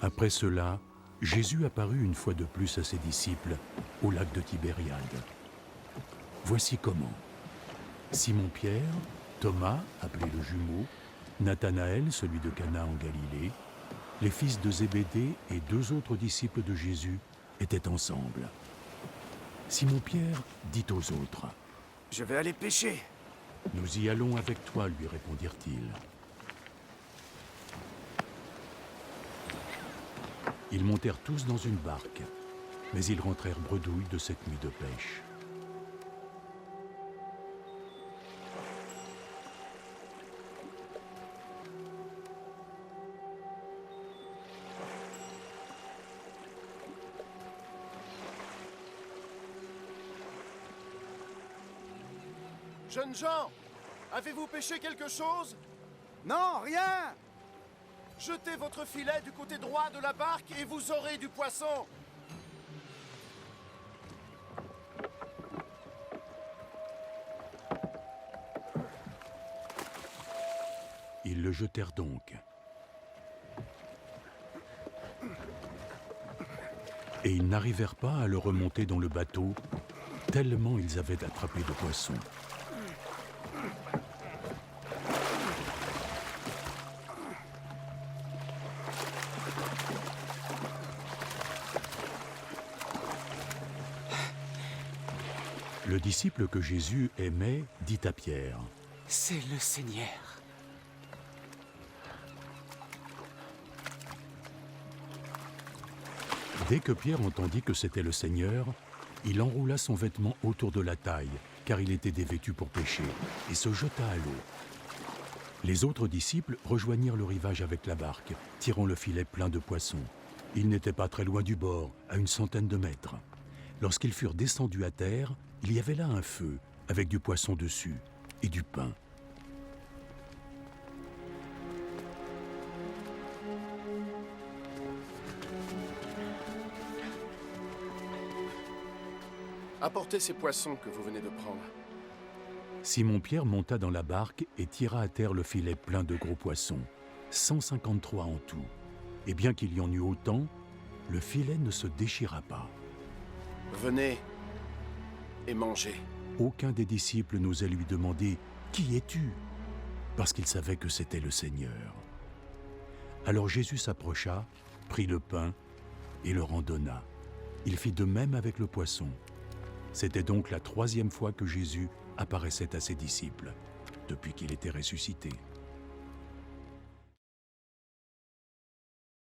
Après cela, Jésus apparut une fois de plus à ses disciples au lac de Tibériade. Voici comment. Simon-Pierre, Thomas, appelé le jumeau, Nathanaël, celui de Cana en Galilée, les fils de Zébédée et 2 autres disciples de Jésus étaient ensemble. Simon-Pierre dit aux autres : « Je vais aller pêcher. » « Nous y allons avec toi, lui répondirent-ils. Ils montèrent tous dans une barque, mais ils rentrèrent bredouilles de cette nuit de pêche. Jeunes gens, avez-vous pêché quelque chose? Non, rien! Jetez votre filet du côté droit de la barque et vous aurez du poisson. Ils le jetèrent donc. Et ils n'arrivèrent pas à le remonter dans le bateau, tellement ils avaient attrapé de poissons. Le disciple que Jésus aimait dit à Pierre : « C'est le Seigneur. » Dès que Pierre entendit que c'était le Seigneur, il enroula son vêtement autour de la taille, car il était dévêtu pour pêcher, et se jeta à l'eau. Les autres disciples rejoignirent le rivage avec la barque, tirant le filet plein de poissons. Ils n'étaient pas très loin du bord, à une centaine de mètres. Lorsqu'ils furent descendus à terre, il y avait là un feu, avec du poisson dessus, et du pain. Apportez ces poissons que vous venez de prendre. Simon-Pierre monta dans la barque et tira à terre le filet plein de gros poissons, 153 en tout. Et bien qu'il y en eût autant, le filet ne se déchira pas. Venez et mangez. Aucun des disciples n'osait lui demander « Qui es-tu » parce qu'il savait que c'était le Seigneur. Alors Jésus s'approcha, prit le pain et leur en donna. Il fit de même avec le poisson. C'était donc la 3e fois que Jésus apparaissait à ses disciples, depuis qu'il était ressuscité.